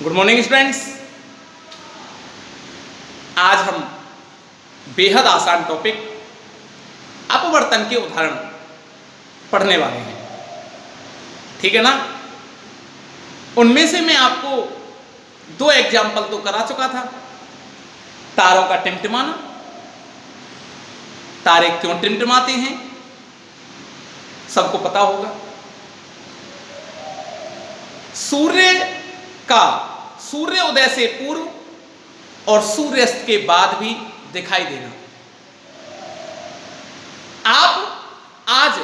Good morning students. आज हम बेहद आसान टॉपिक अपवर्तन के उदाहरण पढ़ने वाले हैं, ठीक है ना। उनमें से मैं आपको दो एग्जाम्पल तो करा चुका था। तारों का टिमटिमाना, तारे क्यों टिमटिमाते हैं सबको पता होगा। सूर्य उदय से पूर्व और सूर्यास्त के बाद भी दिखाई देना। आप आज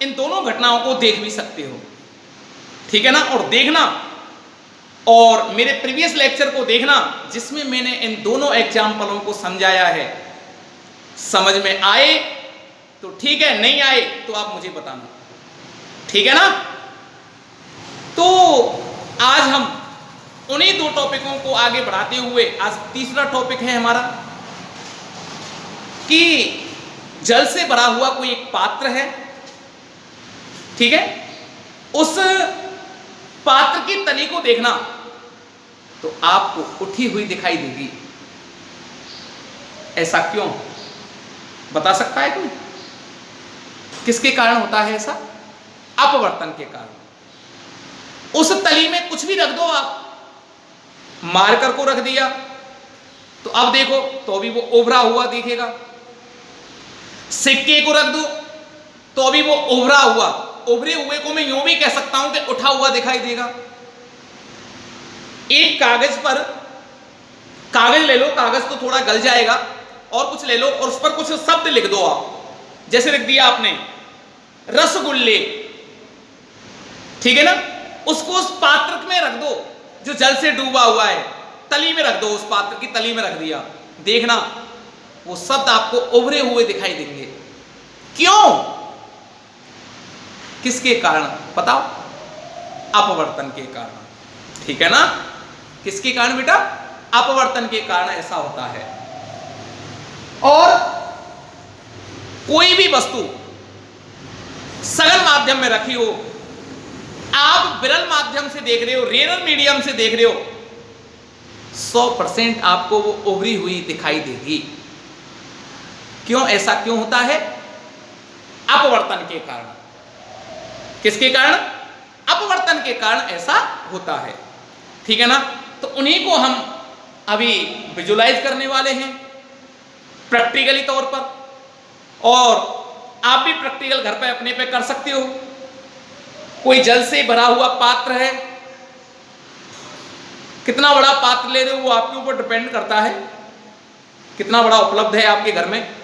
इन दोनों घटनाओं को देख भी सकते हो, ठीक है ना। और देखना, और मेरे प्रीवियस लेक्चर को देखना जिसमें मैंने इन दोनों एग्जाम्पलों को समझाया है। समझ में आए तो ठीक है, नहीं आए तो आप मुझे बताना, ठीक है ना। तो आज हम उन्हीं दो टॉपिकों को आगे बढ़ाते हुए आज तीसरा टॉपिक है हमारा कि जल से भरा हुआ कोई एक पात्र है, ठीक है। उस पात्र की तली को देखना तो आपको उठी हुई दिखाई देगी। ऐसा क्यों, बता सकता है कोई? किसके कारण होता है ऐसा? अपवर्तन के कारण। उस तली में कुछ भी रख दो, आप मार्कर को रख दिया तो अब देखो तो भी वो उभरा हुआ दिखेगा। सिक्के को रख दो तो भी वो उभरा हुआ, उभरे हुए को मैं यूं भी कह सकता हूं कि उठा हुआ दिखाई देगा। एक कागज पर, कागज ले लो, कागज तो थोड़ा गल जाएगा, और कुछ ले लो और उस पर कुछ शब्द लिख दो आप। जैसे लिख दिया आपने रसगुल्ले, ठीक है ना। उसको उस पात्र में रख दो जो जल से डूबा हुआ है, तली में रख दो, उस पात्र की तली में रख दिया, देखना वो शब्द आपको उभरे हुए दिखाई देंगे। क्यों, किसके कारण बताओ? अपवर्तन के कारण, ठीक है ना। किसके कारण बेटा? अपवर्तन के कारण ऐसा होता है। और कोई भी वस्तु सघन माध्यम में रखी हो, आप विरल माध्यम से देख रहे हो, रेयर मीडियम से देख रहे हो, 100% आपको वो उभरी हुई दिखाई देगी। क्यों, ऐसा क्यों होता है? अपवर्तन के कारण। किसके कारण? अपवर्तन के कारण ऐसा होता है, ठीक है ना। तो उन्हीं को हम अभी विजुलाइज करने वाले हैं प्रैक्टिकली तौर पर, और आप भी प्रैक्टिकल घर पे अपने पे कर सकते हो। कोई जल से भरा हुआ पात्र है, कितना बड़ा पात्र ले रहे हो वो आपके ऊपर डिपेंड करता है, कितना बड़ा उपलब्ध है आपके घर में।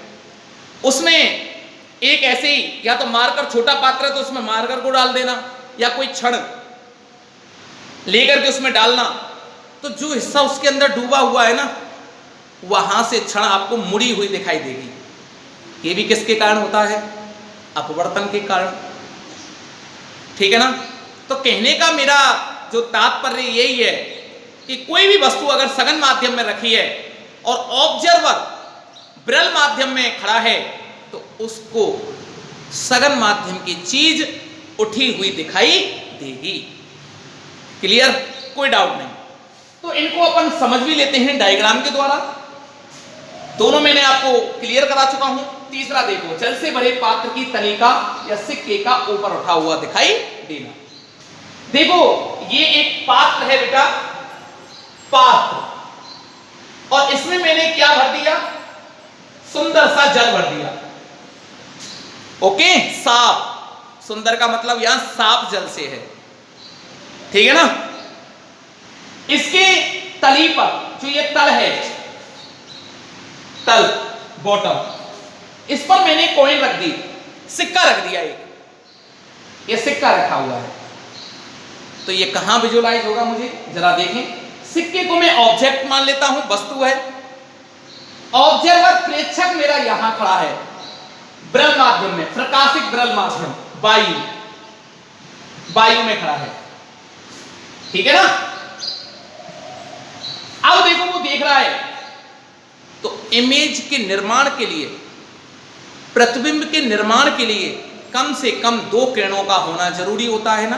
उसमें एक ऐसे ही, या तो मारकर, छोटा पात्र है तो उसमें मारकर को डाल देना, या कोई छड़ लेकर के उसमें डालना, तो जो हिस्सा उसके अंदर डूबा हुआ है ना, वहां से छड़ आपको मुड़ी हुई दिखाई देगी। ये भी किसके कारण होता है? अपवर्तन के कारण, ठीक है ना। तो कहने का मेरा जो तात्पर्य यही है कि कोई भी वस्तु अगर सघन माध्यम में रखी है और ऑब्जर्वर विरल माध्यम में खड़ा है तो उसको सघन माध्यम की चीज उठी हुई दिखाई देगी। क्लियर, कोई डाउट नहीं। तो इनको अपन समझ भी लेते हैं डायग्राम के द्वारा। दोनों मैंने आपको क्लियर करा चुका हूं। तीसरा देखो, जल से भरे पात्र की तली का या सिक्के का ऊपर उठा हुआ दिखाई देना। देखो ये एक पात्र है बेटा, पात्र, और इसमें मैंने क्या भर दिया? सुंदर सा जल भर दिया। ओके, साफ, सुंदर का मतलब यहां साफ जल से है, ठीक है ना। इसके तली पर, जो ये तल है, तल, बॉटम, इस पर मैंने कॉइन रख दी, सिक्का रख दिया। एक ये सिक्का रखा हुआ है, तो ये कहां विजुलाइज होगा मुझे जरा देखें। सिक्के को मैं ऑब्जेक्ट मान लेता हूं, वस्तु है। ऑब्जर्वर, प्रेक्षक मेरा यहां खड़ा है विरल माध्यम में, प्रकाशिक विरल माध्यम, वायु में खड़ा है, ठीक है ना। अब देखो वो देख रहा है, तो इमेज के निर्माण के लिए, प्रतिबिंब के निर्माण के लिए कम से कम 2 किरणों का होना जरूरी होता है ना।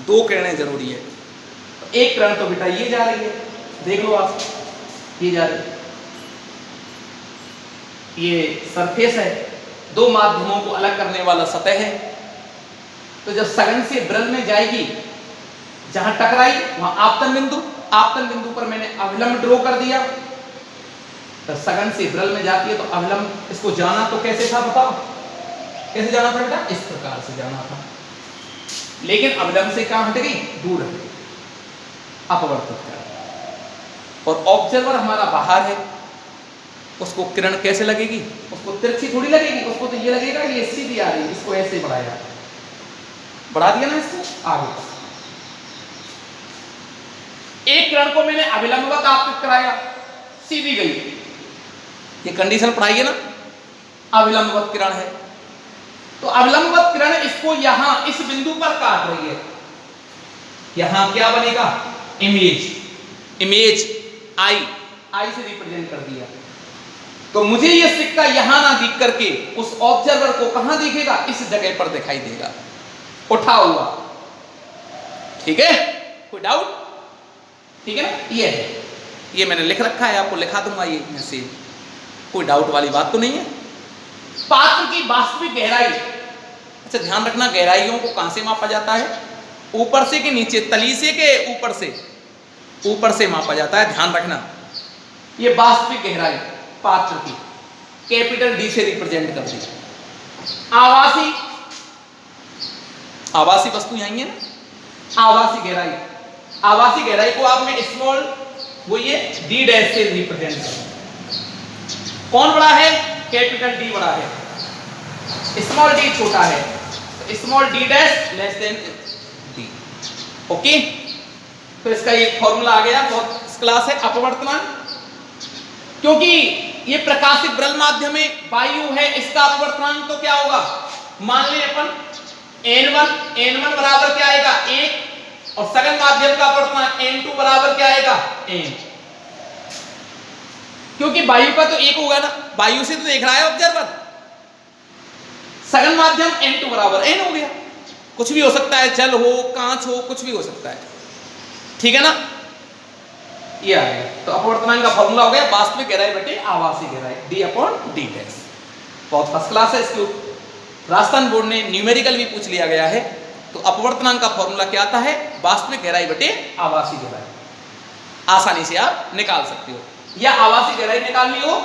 2 किरणें जरूरी है। एक किरण तो बेटा ये जा रही है, देख लो आप, ये जा रही है, ये सरफेस है, दो माध्यमों को अलग करने वाला सतह है। तो जब सघन से विरल में जाएगी, जहां टकराई वहां आपतन बिंदु, आपतन बिंदु पर मैंने अभिलंब ड्रॉ कर दिया। तो सघन से विरल में जाती है तो अभिलंब, इसको जाना तो कैसे था बताओ, कैसे जाना था बेटा, इस प्रकार से जाना था, लेकिन अभिलंब से कहां हट गई, दूर हट गई, अपवर्तित कर। और ऑब्जर्वर हमारा बाहर है, उसको किरण कैसे लगेगी, उसको तिरछी थोड़ी लगेगी, उसको तो ये लगेगा ये सीधी आ रही है, इसको ऐसे बढ़ाया, बढ़ा दिया ना इसको आगे। एक किरण को मैंने अभिलंबवत आपतित कराया, सीधी गई, ये कंडीशन पढ़ाई है ना, अभिलंबवत किरण है। तो अभिलंबवत किरण इसको यहां इस बिंदु पर काट रही है, यहां क्या बनेगा, इमेज, इमेज आई, आई से रिप्रेजेंट कर दिया। तो मुझे ये सिक्का यहां ना दिख करके उस ऑब्जर्वर को कहां दिखेगा, इस जगह पर दिखाई देगा, उठा हुआ। ठीक है, कोई डाउट, ठीक है ना, ये है, ये मैंने लिख रखा है, आपको लिखा दूंगा ये मैसेज, कोई डाउट वाली बात तो नहीं है। पात्र की वास्तविक गहराई, अच्छा ध्यान रखना, गहराइयों को कहां से मापा जाता है, ऊपर से कि नीचे, तली से के ऊपर से, ऊपर से मापा जाता है, ध्यान रखना। ये वास्तविक गहराई पात्र की कैपिटल डी से रिप्रेजेंट कर दी। आवासी, आवासी वस्तु यही है ना, आवासी गहराई, आवासी गहराई को आप में स्मॉल, वो ये डी डैश से रिप्रेजेंट कर। कौन बड़ा है, कैपिटल डी बड़ा है, स्मॉल डी छोटा है, तो small D dash less than D. Okay, तो इसका ये फॉर्मूला आ गया, बहुत क्लास है। अपवर्तनांक, क्योंकि ये प्रकाशित विरल माध्यम में वायु है, इसका अपवर्तनांक तो क्या होगा, मान लें अपन n1, n1 बराबर क्या आएगा 1, और सघन माध्यम का अपवर्तनांक n2 बराबर क्या आएगा n, क्योंकि वायु का तो 1 होगा ना, वायु से तो देख रहा है ऑब्जर्वर, सघन माध्यम n2 बराबर n हो गया, कुछ भी हो सकता है, जल हो, कांच हो, कुछ भी हो सकता है, ठीक है ना, ये आ गया। तो अपवर्तनांक का फॉर्मूला हो गया वास्तविक गहराई बटे आवासी गहराई, d अपॉन d डैश। बहुत फर्स्ट क्लास है, इसके राजस्थान बोर्ड ने न्यूमेरिकल भी पूछ लिया गया है। तो अपवर्तनांक का फॉर्मूला क्या आता है, वास्तविक गहराई बटे आवासी गहराई, आसानी से आप निकाल सकते हो, या आवासी गहराई निकालनी हो,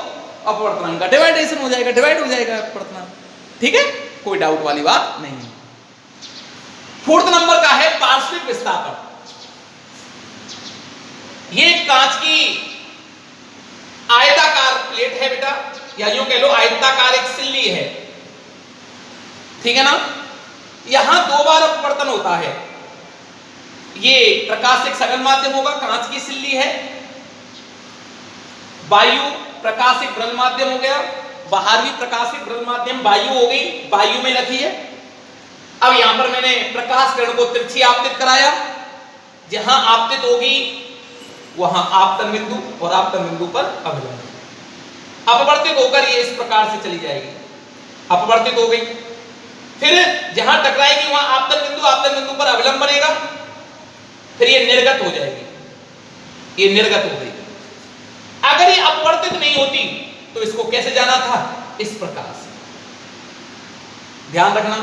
अपवर्तनांक का डिवाइडेशन हो जाएगा, डिवाइड हो जाएगा अपवर्तनांक, ठीक है, कोई डाउट वाली बात नहीं है। फोर्थ नंबर का है पार्श्विक विस्थापन। ये कांच की आयताकार प्लेट है बेटा, या यूं कह लो आयताकार एक सिल्ली है, ठीक है ना, यहां दो बार अपवर्तन होता है। ये प्रकाश एक सघन माध्यम होगा, कांच की सिल्ली है, वायु प्रकाश एक विरल माध्यम हो गया, बाहर भी प्रकाश एक विरल माध्यम वायु हो गई, वायु में रखी है। अब यहां पर मैंने प्रकाश किरण को तिरछी आपतित कराया, जहां आपतित होगी वहां आपतन बिंदु, और आपतन बिंदु पर अभिलंब, अपवर्तित होकर ये इस प्रकार से चली जाएगी, अपवर्तित हो गई, फिर जहां टकराएगी वहां आपतन बिंदु, आपतन बिंदु पर अभिलंब बनेगा, फिर ये निर्गत हो जाएगी, ये निर्गत हो गई। अगर ये अपवर्तित नहीं होती तो इसको कैसे जाना था, इस प्रकार से। ध्यान रखना,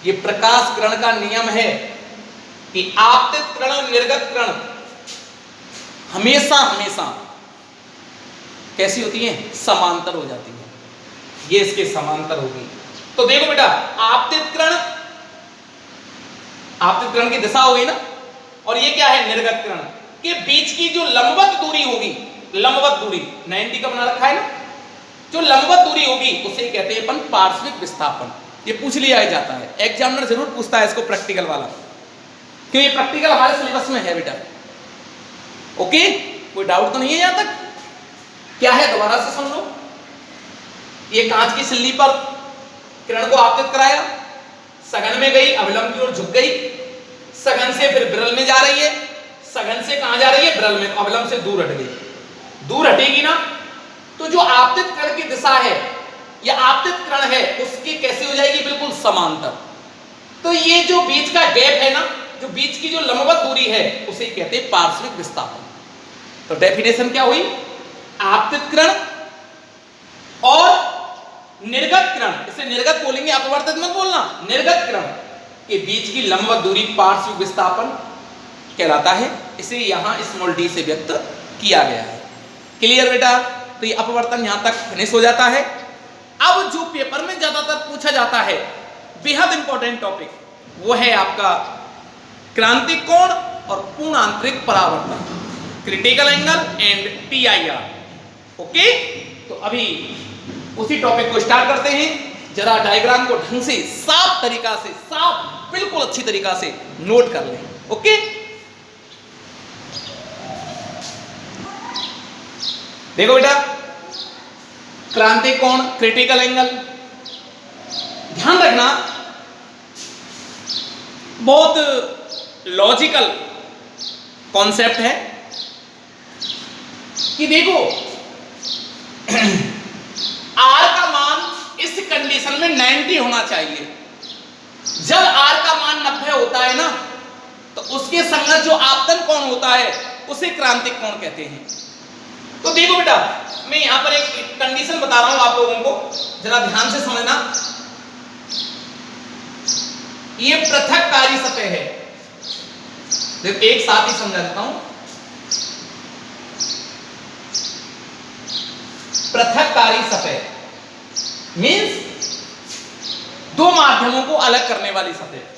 ये प्रकाश किरण का नियम है कि आपतित किरण और निर्गत किरण हमेशा हमेशा कैसी होती है, समांतर हो जाती है, ये इसके समांतर होगी। तो देखो बेटा, आपतित किरण की दिशा हो गई ना, और ये क्या है, निर्गत किरण के बीच की जो लंबवत दूरी होगी, लंबवत दूरी 90 का बना रखा है ना, जो लंबवत दूरी होगी उसे कहते हैं अपन पार्श्विक विस्थापन। ये पूछ लिया जाता है, एग्जामिनर जरूर पूछता है इसको, प्रैक्टिकल वाला, क्यों ये प्रैक्टिकल हमारे सिलेबस में है बेटा। ओके, कोई डाउट तो नहीं है यहां तक, क्या है दोबारा से सुन लो। ये कांच की सिल्ली पर किरण को आपतित कराया, सघन में गई, अभिलंब की ओर झुक गई, सघन से फिर विरल में जा रही है, सघन से कहां जा रही है, विरल में, तो अभिलंब से दूर हट गई, दूर हटेगी ना, तो जो आपतित किरण की दिशा है या आपतित किरण है उसकी कैसी हो जाएगी, बिल्कुल समांतर। तो ये जो बीच का गैप है ना, जो बीच की जो लंबवत दूरी है उसे कहते हैं पार्श्विक विस्थापन। तो डेफिनेशन क्या हुई? आपतित किरण और निर्गत किरण, इसे निर्गत बोलेंगे, अपवर्तित मत बोलना, निर्गत किरण के बीच की लंबवत दूरी पार्श्विक विस्थापन कहलाता है। इसे यहां स्मॉल डी से व्यक्त किया गया है। क्लियर बेटा? तो ये अपवर्तन यहां तक फिनिश हो जाता है। अब जो पेपर में ज्यादातर पूछा जाता है, बेहद इंपॉर्टेंट टॉपिक, वो है आपका क्रांतिक कोण और पूर्ण आंतरिक परावर्तन, critical angle and PIR। Okay, तो अभी उसी टॉपिक को स्टार्ट करते हैं। जरा डायग्राम को ढंग से साफ तरीका से, साफ बिल्कुल अच्छी तरीका से नोट कर लें। ओके, देखो बेटा, क्रांतिक कोण, क्रिटिकल एंगल, ध्यान रखना बहुत लॉजिकल कॉन्सेप्ट है कि देखो R का मान इस कंडीशन में 90 होना चाहिए। जब R का मान 90 होता है ना, तो उसके संगत जो आपतन कोण होता है उसे क्रांतिक कोण कहते हैं। तो देखो बेटा, मैं यहां पर एक कंडीशन बता रहा हूं आप लोगों को, जरा ध्यान से समझना। ये पृथककारी सतह है, देखो एक साथ ही समझा देता हूं। पृथककारी सतह मींस दो माध्यमों को अलग करने वाली सतह।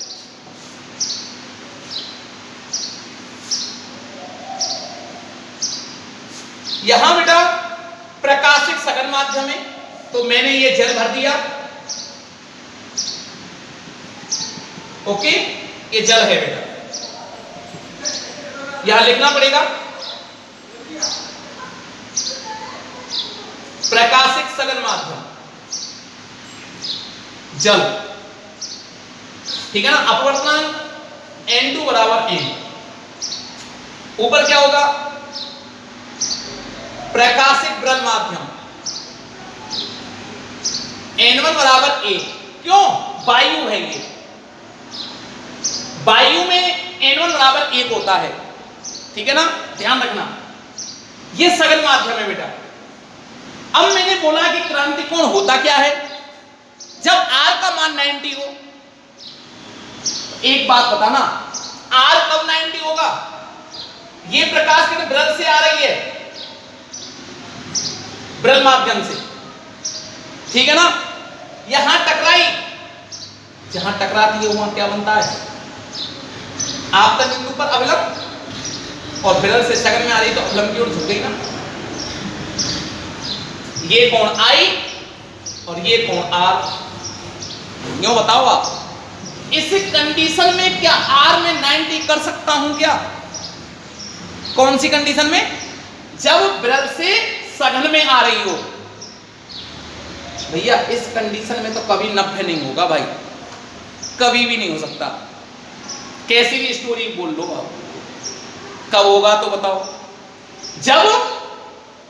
यहां बेटा प्रकाशिक सघन माध्यम है, तो मैंने ये जल भर दिया। ओके, ये जल है बेटा, यहां लिखना पड़ेगा प्रकाशिक सघन माध्यम जल, ठीक है ना। अपवर्तनांक N2 बराबर N, ऊपर क्या होगा? प्रकाशिक ब्रल माध्यम N1 बराबर 1। क्यों? वायु है ये, वायु में N1 बराबर 1 होता है, ठीक है ना, ध्यान रखना। ये सघन माध्यम है बेटा। अब मैंने बोला कि क्रांतिक कोण होता क्या है? जब R का मान 90 हो, एक बात बताना, R कब 90 होगा? ये प्रकाश किरण ब्रल से आ रही है, ब्रल माध्यम से, ठीक है ना। यहां टकराई, जहां टकराती है वहां क्या बनता है? आपतन बिंदु पर अभिलंब, और ब्रल से सघन में आ रही तो अभिलंब की ओर झुक गई ना। ये कोण I और ये कोण R। यूं बताओ आप, इस कंडीशन में क्या R में 90 कर सकता हूं क्या? कौन सी कंडीशन में? जब ब्रल से सघन में आ रही हो। भैया इस कंडीशन में तो कभी 90 नहीं होगा भाई, कभी भी नहीं हो सकता। कैसी भी स्टोरी बोल लो आप, कब होगा तो बताओ। जब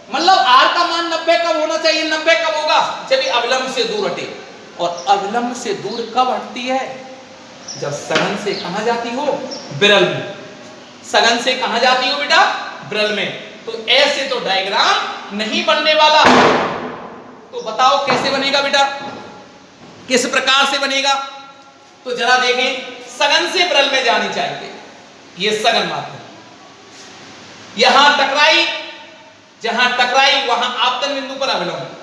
मतलब R का मान 90 कब होना चाहिए? 90 कब होगा? जब ये अभिलंब से दूर हटे। और अभिलंब से दूर कब हटती है? जब सघन से कहां जाती हो? विरल में। सघन से कहां जाती हो बेटा? विरल में। तो ऐसे तो डायग्राम नहीं बनने वाला। तो बताओ कैसे बनेगा बेटा, किस प्रकार से बनेगा? तो जरा देखें, सघन से विरल में जानी चाहिए, ये सघन माध्यम। यहां टकराई, जहां टकराई वहां आपतन बिंदु पर अभिलंब।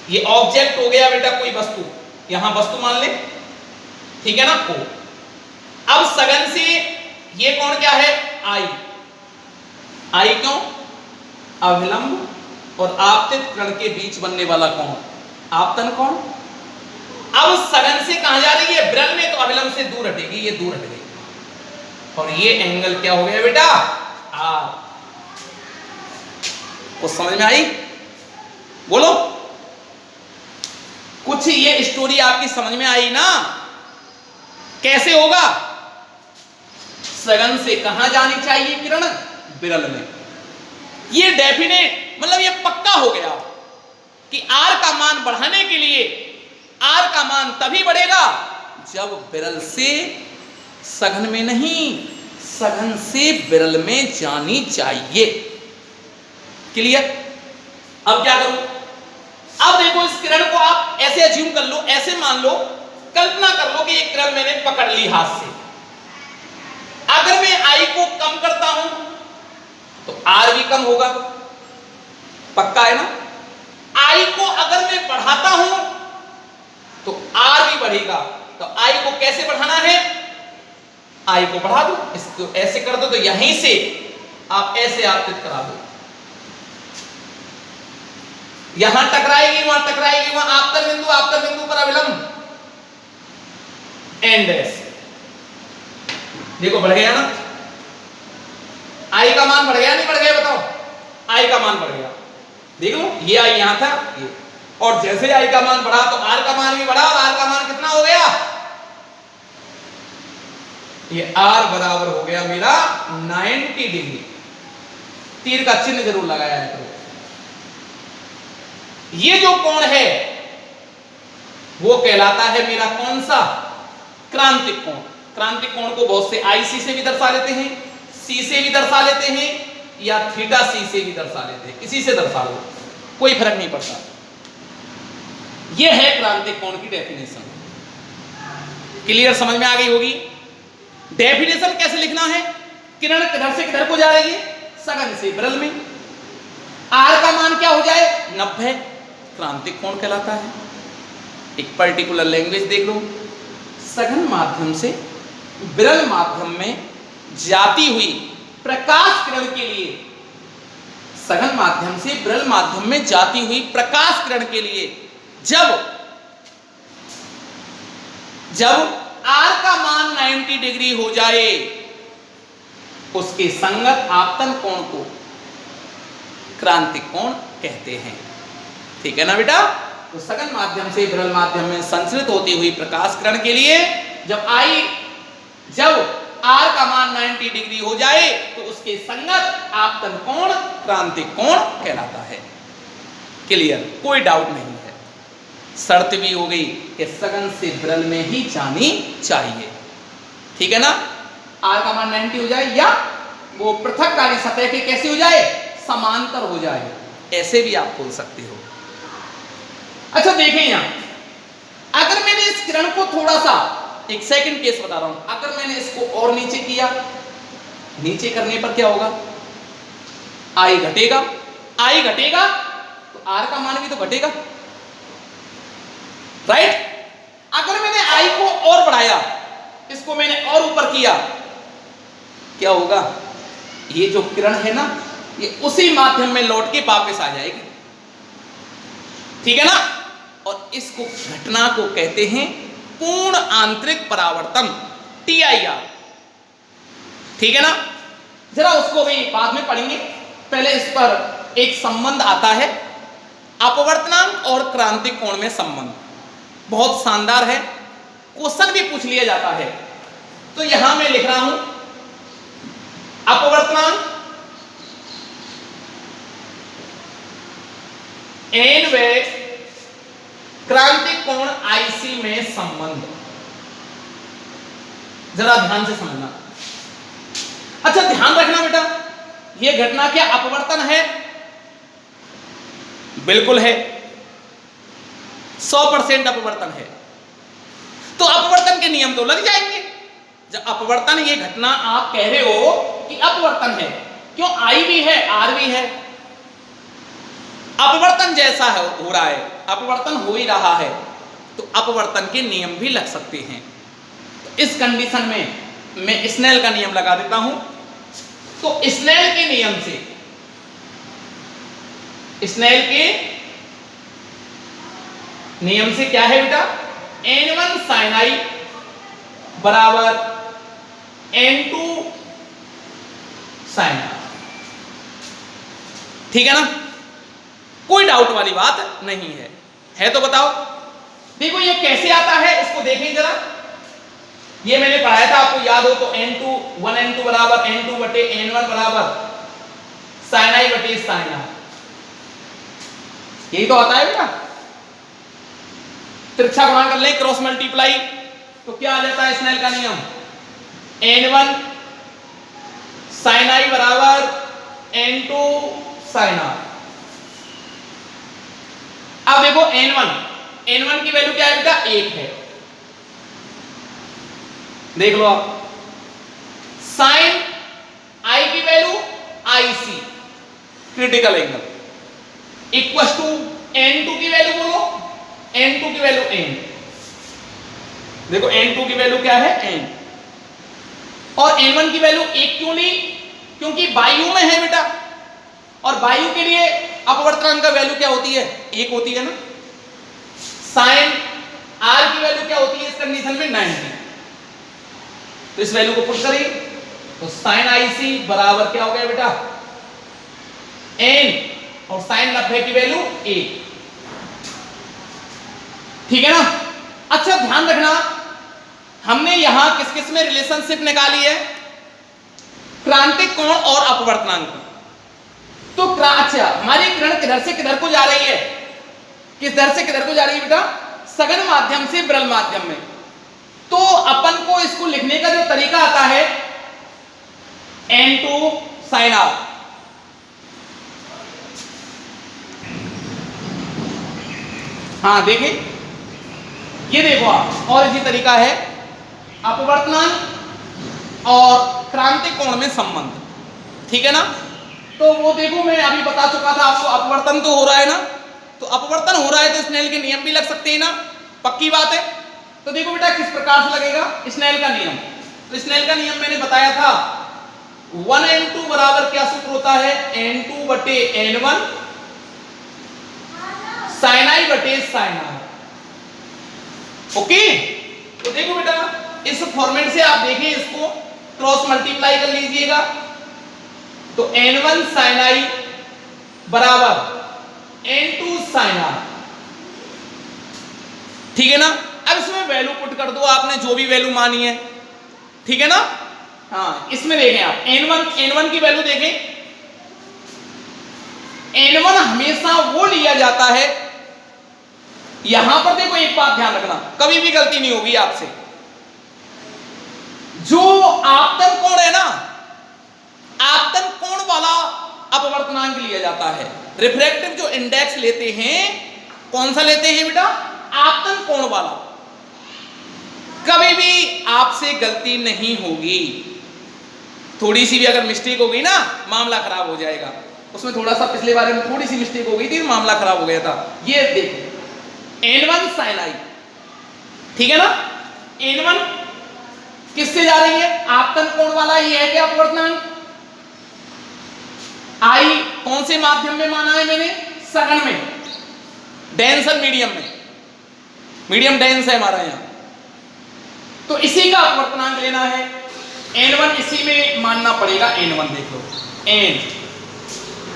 ये ऑब्जेक्ट हो गया बेटा कोई वस्तु, यहां वस्तु मान ले, ठीक है ना। O। अब सघन से ये कोण क्या है? I। I क्यों? अभिलंब और आपतित किरण के बीच बनने वाला कोण, आपतन कोण। अब सघन से कहां जा रही है? विरल में, तो अभिलंब से दूर हटेगी, ये दूर हट गई, और ये एंगल क्या हो गया बेटा? R। कुछ समझ में आई? बोलो, कुछ ये स्टोरी आपकी समझ में आई ना? कैसे होगा? सघन से कहां जानी चाहिए किरण? विरल में। ये डेफिनेट, मतलब ये पक्का हो गया कि R का मान बढ़ाने के लिए, R का मान तभी बढ़ेगा जब विरल से सघन में नहीं, सघन से विरल में जानी चाहिए। क्लियर? अब क्या करूं? अब देखो इस किरण को आप ऐसे अज्यूम कर लो, ऐसे मान लो, कल्पना कर लो कि ये किरण मैंने पकड़ ली हाथ से। अगर मैं आई को कम करता हूं तो आर भी कम होगा, पक्का है ना? आई को अगर मैं बढ़ाता हूं तो आर भी बढ़ेगा। तो आई को कैसे बढ़ाना है? आई को बढ़ा दो, इसको ऐसे कर दो, तो यहीं से आप ऐसे आपतित करा दो, यहां टकराएगी, वहां टकराएगी, वहां आपतन बिंदु पर अविलंब एंड डैश। देखो बढ़ गया ना? आई का मान बढ़ गया नहीं बढ़ गया? बताओ। आई का मान बढ़ गया, देख लो, ये आई यहां था ये, और जैसे आई का मान बढ़ा तो आर का मान भी बढ़ा, और आर का मान कितना हो गया? ये आर बराबर हो गया मेरा 90 डिग्री। तीर का चिन्ह जरूर लगाया है। तो ये जो कोण है वो कहलाता है मेरा कौन सा? क्रांतिक कोण। क्रांतिक कोण को बहुत से आईसी से भी दर्शा लेते हैं, सी से भी दर्शा लेते हैं, या थीटा सी से भी दर्शा लेते हैं, किसी से दर्शा लो, कोई फर्क नहीं पड़ता। यह है क्रांतिक कोण की डेफिनेशन। क्लियर? समझ में आ गई होगी। डेफिनेशन कैसे लिखना है? किरण किधर से किधर को जा रही है? सघन से विरल में। आर का मान क्या हो जाए? 90। क्रांतिक कोण कहलाता है। एक पर्टिकुलर लैंग्वेज देख लो, सघन माध्यम से विरल माध्यम में जाती हुई प्रकाश किरण के लिए, सघन माध्यम से विरल माध्यम में जाती हुई प्रकाश किरण के लिए जब आर का मान 90 डिग्री हो जाए, उसके संगत आपतन कोण को क्रांतिक कोण कहते हैं। ठीक है ना बेटा? तो सघन माध्यम से विरल माध्यम में संचरित होती हुई प्रकाश किरण के लिए जब आर का मान 90 डिग्री हो जाए तो उसके संगत आपतन कोण क्रांतिक कोण कहलाता है। क्लियर? कोई डाउट नहीं है। शर्त भी हो गई कि सघन से विरल में ही जानी चाहिए। ठीक है ना? आर का मान 90 हो जाए, या वो पृथककारी सतह के कैसे हो जाए? समांतर हो जाए, ऐसे भी आप बोल सकते हो। अच्छा देखें यहां, अगर मैंने इस किरण को थोड़ा सा, एक सेकंड केस बता रहा हूं, अगर मैंने इसको और नीचे किया, नीचे करने पर क्या होगा? आई घटेगा। आई घटेगा तो आर का मान भी तो घटेगा, राइट? अगर मैंने आई को और बढ़ाया, इसको मैंने और ऊपर किया, क्या होगा? ये जो किरण है ना, ये उसी माध्यम में लौट के वापस आ जाएगी। ठीक है ना? और इसको घटना को कहते हैं पूर्ण आंतरिक परावर्तन, TIR। ठीक है ना? जरा उसको भी बाद में पढ़ेंगे, पहले इस पर एक संबंध आता है, अपवर्तनांक और क्रांतिक कोण में संबंध बहुत शानदार है, क्वेश्चन भी पूछ लिया जाता है। तो यहां मैं लिख रहा हूं अपवर्तनांक एन व क्रांतिक कोण IC में संबंध। जरा ध्यान से समझना। अच्छा ध्यान रखना बेटा, यह घटना क्या अपवर्तन है? बिल्कुल है, 100% अपवर्तन है। तो अपवर्तन के नियम तो लग जाएंगे। जब अपवर्तन, ये घटना आप कह रहे हो कि अपवर्तन है, क्यों? आई भी है, आर भी है, अपवर्तन जैसा है, हो रहा है, अपवर्तन हो ही रहा है, तो अपवर्तन के नियम भी लग सकते हैं। तो इस कंडीशन में मैं स्नेल का नियम लगा देता हूं। तो स्नेल के नियम से, स्नेल के नियम से क्या है बेटा? N1 sin I बराबर N2 sin R। ठीक है ना? कोई डाउट वाली बात नहीं है तो बताओ। देखो ये कैसे आता है, इसको देखें जरा। ये मैंने पढ़ाया था, आपको याद हो तो N2 बराबर N2 बटे N1 बराबर sin I बटे sin R, यही तो आता है बेटा। तिरछा गुणा कर लें, क्रॉस मल्टीप्लाई, तो तो क्या आ जाता है स्नेल का नियम, N1 sin I बराबर N2 sin R। अब देखो N1 की वैल्यू क्या है बेटा, 1 है, देख लो आप। साइन I की value IC critical angle equal to N2 की वैल्यू बोलो, N2 की वैल्यू N, देखो N2 की वैल्यू क्या है N, और N1 की वैल्यू 1 क्यों ली, क्योंकि वायु में है बेटा, और वायु के लिए अपवर्तनांक का वैल्यू क्या होती है, 1 होती है ना। साइन R की वैल्यू क्या होती है इस कंडीशन में 90, तो इस वैल्यू को पुट करिए तो साइन IC बराबर क्या हो गया बेटा N, और साइन 90 की वैल्यू 1, ठीक है ना। अच्छा ध्यान रखना, हमने यहां किस किस में रिलेशनशिप निकाली है, क्रांतिक कोण और अपवर्तनांक। तो अच्छा हमारी किरण किधर से किधर को जा रही है, किस दर से किधर को जा रही है बेटा, सघन माध्यम से विरल माध्यम में। तो अपन को इसको लिखने का जो तरीका आता है N2 sin R, हाँ देखें ये देखो आप, और इसी तरीका है अपवर्तनांक और क्रांतिक कोण में संबंध, ठीक है ना। तो वो देखो मैं अभी बता चुका था आपको, अपवर्तन तो हो रहा है ना, तो अपवर्तन हो रहा है तो स्नेल के नियम भी लग सकते हैं ना, पक्की बात है। तो देखो बेटा किस प्रकार से लगेगा स्नेल का नियम, तो स्नेल का नियम मैंने बताया था 1N2 बराबर क्या सूत्र होता है, N2 बटे N1 sin I बटे sin R। ओके, तो देखो बेटा इस फॉर्मेट से आप देखें, इसको क्रॉस मल्टीप्लाई कर लीजिएगा, तो N1 sin I बराबर N2 sin R, ठीक है ना। अब इसमें वैल्यू पुट कर दो आपने जो भी वैल्यू मानी है, ठीक है ना। हाँ इसमें देखें आप N1 की वैल्यू देखें, N1 हमेशा वो लिया जाता है, यहां पर देखो एक बात ध्यान रखना, कभी भी गलती नहीं होगी आपसे, जो आपतन कोण है ना, आपतन कोण वाला अपवर्तनांक लिया जाता है। रिफ्रैक्टिव जो इंडेक्स लेते हैं, कौन सा लेते हैं बेटा, आपतन कोण वाला। कभी भी आपसे गलती नहीं होगी, थोड़ी सी भी अगर मिस्टेक हो गई ना मामला खराब हो जाएगा। उसमें थोड़ा सा पिछले बारे में थोड़ी सी मिस्टेक हो गई थी, मामला खराब हो गया था। ये देखो N1 sin I, ठीक है ना, N1 किससे जा रही है, आपतन कोण वाला ही है क्या अपवर्तनांक। I कौन से माध्यम में माना है मैंने, सघन में, डेंस और मीडियम में, मीडियम डेंस है हमारा यहाँ, तो इसी का अपवर्तनांक लेना है। N1 इसी में मानना पड़ेगा, N1 देख लो,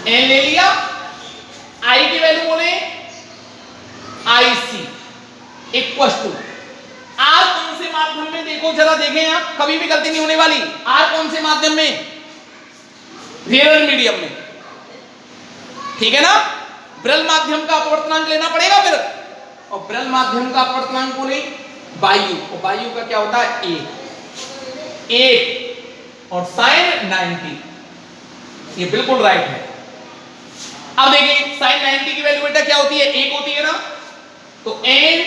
N ले लिया, I की वैल्यू बोले IC इक्वल टू R कौन से माध्यम में, देखो जरा देखें आप, कभी भी गलती नहीं होने वाली। R कौन से माध्यम में, रियल मीडियम में, ठीक है ना। विरल माध्यम का अपवर्तनांक लेना पड़ेगा फिर, और विरल माध्यम का अपवर्तनांक बोले वायु, और वायु का क्या होता है 1 और साइन 90, ये बिल्कुल राइट है। अब देखिए साइन 90 की वैल्यू बेटा क्या होती है, 1 होती है ना, तो N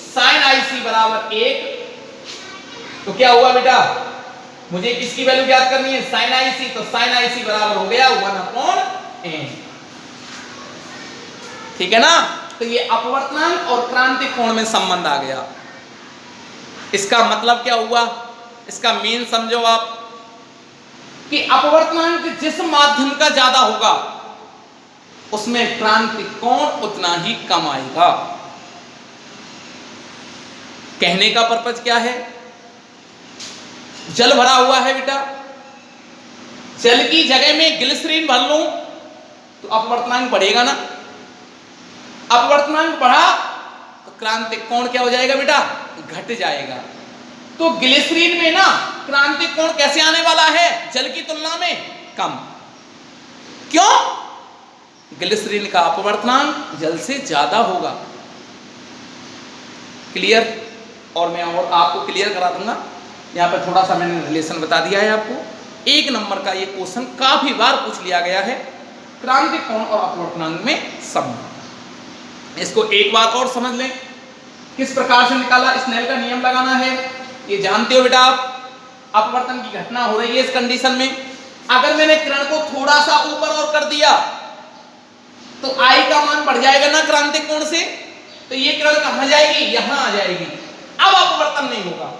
साइन IC बराबर 1, तो क्या हुआ बेटा, मुझे किसकी वैल्यू ज्ञात करनी है, साइन IC, तो साइन IC बराबर हो गया 1/N, ठीक है ना। तो ये अपवर्तनांक और क्रांतिक कोण में संबंध आ गया। इसका मतलब क्या हुआ, इसका मेन समझो आप, कि अपवर्तनांक जिस माध्यम का ज्यादा होगा उसमें क्रांतिक कोण उतना ही कम आएगा। कहने का पर्पज क्या है, जल भरा हुआ है बेटा, जल की जगह में ग्लिसरीन भर लूं तो अपवर्तनांक बढ़ेगा ना, अपवर्तनांक बढ़ा तो क्रांतिक कोण क्या हो जाएगा बेटा, घट जाएगा। तो ग्लिसरीन में ना क्रांतिक कोण कैसे आने वाला है, जल की तुलना में कम। क्यों, ग्लिसरीन का अपवर्तनांक जल से ज्यादा होगा। क्लियर, और मैं और आपको क्लियर करा दूंगा। यहाँ पर थोड़ा सा मैंने रिलेशन बता दिया है आपको। 1 नंबर का ये क्वेश्चन काफी बार पूछ लिया गया है, क्रांतिक कोण और अपवर्तनांक में संबंध। इसको एक बार और समझ लें, किस प्रकार से निकाला, स्नेल का नियम लगाना है, ये जानते हो बेटा आप। अपवर्तन की घटना हो रही है इस कंडीशन में, अगर मैंने किरण को थोड़ा सा ऊपर और कर दिया तो आई का मान बढ़ जाएगा ना क्रांतिक कोण से, तो ये किरण कहां जाएगी, यहां आ जाएगी। अब अपवर्तन नहीं होगा,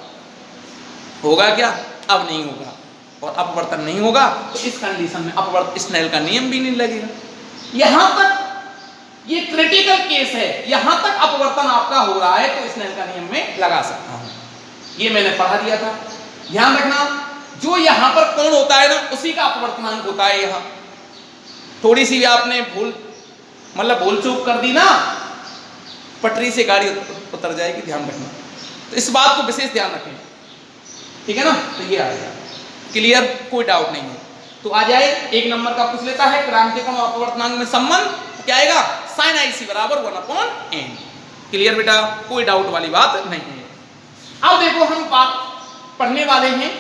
होगा क्या, अब नहीं होगा। और अपवर्तन नहीं होगा तो इस कंडीशन में अपवर्तन स्नेल का नियम भी नहीं लगेगा। यहां तक ये क्रिटिकल केस है, यहां तक अपवर्तन आपका हो रहा है तो स्नेल का नियम में लगा सकता हूं। ये मैंने पढ़ा दिया था, ध्यान रखना। जो यहां पर कोण होता है ना, उसी का अपवर्तनांक होता है। यहां थोड़ी सी भी आपने भूल भूल चूक कर दी ना, पटरी से गाड़ी उतर जाएगी, ध्यान रखना। तो इस बात को विशेष ध्यान रखें, ठीक है ना। तो ये आ गया क्लियर, कोई डाउट नहीं है। तो आ जाए 1 नंबर का पूछ लेता है क्रांतिक कोण और अपवर्तनांक में संबंध, क्या आएगा, sin IC बराबर 1/n। क्लियर बेटा, कोई डाउट वाली बात नहीं है। अब देखो हम पढ़ने वाले हैं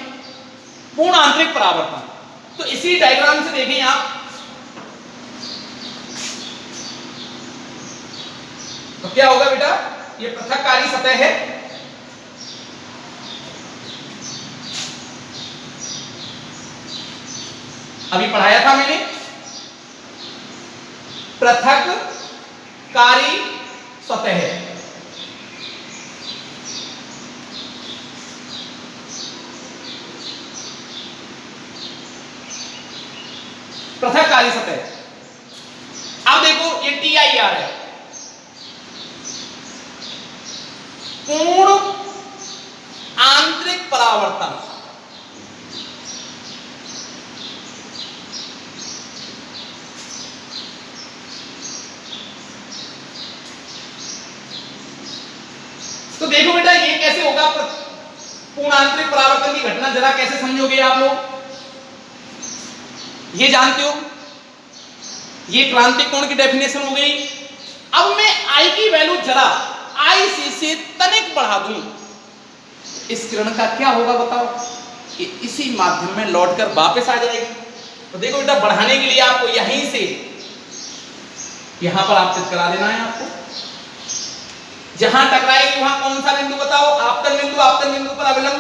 पूर्ण आंतरिक परावर्तन। तो इसी डायग्राम से देखें आप, तो क्या होगा बेटा, ये पृथककारी सतह है, अभी पढ़ाया था मैंने, पृथककारी सतह है। पृथककारी सतह। अब देखो ये TIR है, पूर्ण आंतरिक परावर्तन। तो देखो बेटा ये कैसे होगा पूर्ण आंतरिक परावर्तन की घटना, जरा कैसे समझोगे आप लोग, ये जानते हो। ये क्रांतिक कोण की डेफिनेशन हो गई। अब मैं आई की वैल्यू जरा IC से तनिक बढ़ा दूं, इस किरण का क्या होगा बताओ, कि इसी माध्यम में लौटकर वापस आ जाएगी। तो देखो बेटा, बढ़ाने के लिए आपको यहीं से यहां पर आपतित करा देना है आपको। जहां टकराएगी वहां कौन सा बिंदु बताओ, आपतन बिंदु। आपतन बिंदु पर अविलंब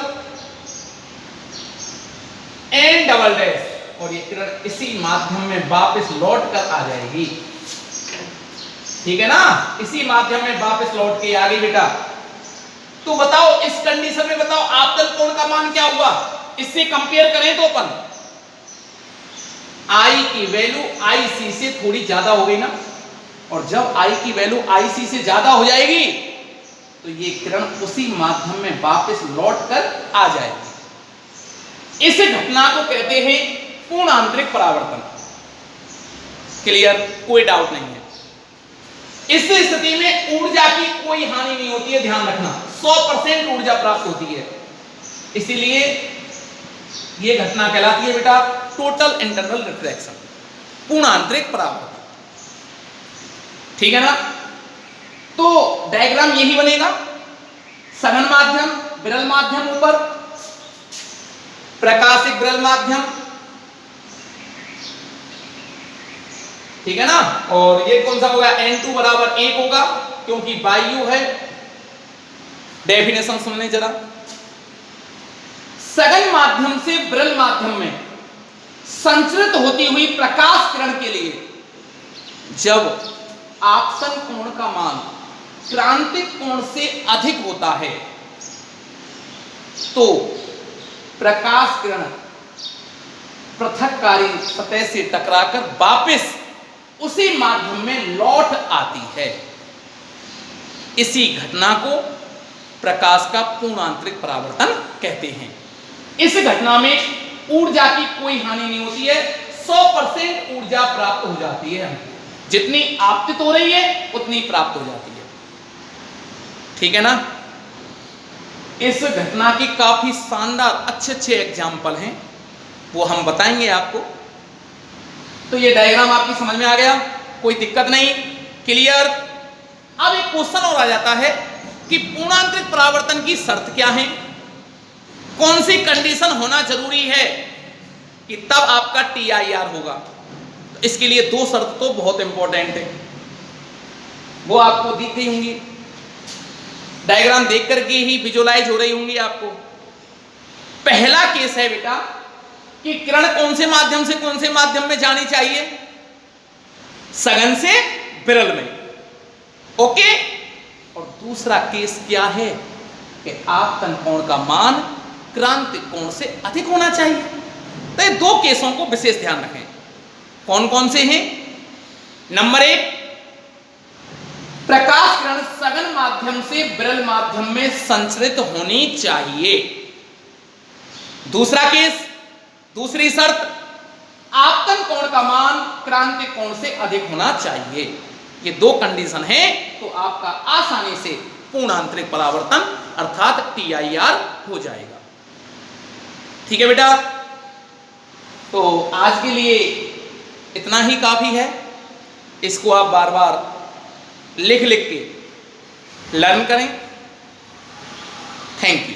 N डबल डैश, और ये किरण इसी माध्यम में वापस लौट कर आ जाएगी, ठीक है ना। इसी माध्यम में वापस लौट के आ गई बेटा। तो बताओ इस कंडीशन में बताओ आपतन कोण का मान क्या हुआ, इससे कंपेयर करें तो अपन I की वैल्यू IC से थोड़ी ज्यादा हो गई ना, और जब I की वैल्यू IC से ज्यादा हो जाएगी तो ये किरण उसी माध्यम में वापस लौट कर आ जाएगी। इस घटना को कहते हैं पूर्ण आंतरिक परावर्तन। क्लियर, कोई डाउट नहीं है। इस स्थिति में ऊर्जा की कोई हानि नहीं होती है, ध्यान रखना, 100% ऊर्जा प्राप्त होती है। इसीलिए यह घटना कहलाती है बेटा टोटल इंटरनल रिफ्रैक्शन, पूर्ण आंतरिक परावर्तन, ठीक है ना। तो डायग्राम यही बनेगा, सघन माध्यम, विरल माध्यम ऊपर, प्रकाशिक विरल माध्यम, ठीक है ना। और ये कौन सा होगा, N2 बराबर 1 होगा, क्योंकि वायु है। डेफिनेशन सुनने जरा, सघन माध्यम से विरल माध्यम में संचरित होती हुई प्रकाश किरण के लिए जब आपतन कोण का मान क्रांतिक कोण से अधिक होता है तो प्रकाश किरण पृथककारी सतह से टकराकर वापस उसी माध्यम में लौट आती है। इसी घटना को प्रकाश का पूर्ण आंतरिक परावर्तन कहते हैं। इस घटना में ऊर्जा की कोई हानि नहीं होती है, 100% ऊर्जा प्राप्त हो जाती है हमको, जितनी आपतित हो रही है उतनी प्राप्त हो जाती है, ठीक है ना। इस घटना की काफी शानदार अच्छे एग्जाम्पल हैं, वो हम बताएंगे आपको। तो ये डायग्राम आपकी समझ में आ गया, कोई दिक्कत नहीं, क्लियर। अब एक क्वेश्चन और आ जाता है, कि पूर्णांतरिक परावर्तन की शर्त क्या है, कौन सी कंडीशन होना जरूरी है कि तब आपका TIR होगा। तो इसके लिए दो शर्त तो बहुत इंपॉर्टेंट है, वो आपको दिख गई होंगी, डायग्राम देख करके ही विजुअलाइज हो रही होंगी आपको। पहला केस है बेटा कि किरण कौन से माध्यम से कौन से माध्यम में जानी चाहिए, सघन से विरल में, ओके। और दूसरा केस क्या है कि आपतन कोण का मान क्रांतिक कोण से अधिक होना चाहिए। तो ये दो केसों को विशेष ध्यान रखें। कौन कौन से हैं? नंबर 1, प्रकाश किरण सघन माध्यम से विरल माध्यम में संचरित होनी चाहिए। दूसरा केस, दूसरी शर्त, आपतन कोण का मान क्रांतिक कोण से अधिक होना चाहिए। ये दो कंडीशन है तो आपका आसानी से पूर्णांतरिक परावर्तन अर्थात TIR हो जाएगा। ठीक है बेटा, तो आज के लिए इतना ही काफी है। इसको आप बार बार लिख लिख के लर्न करें। Thank you.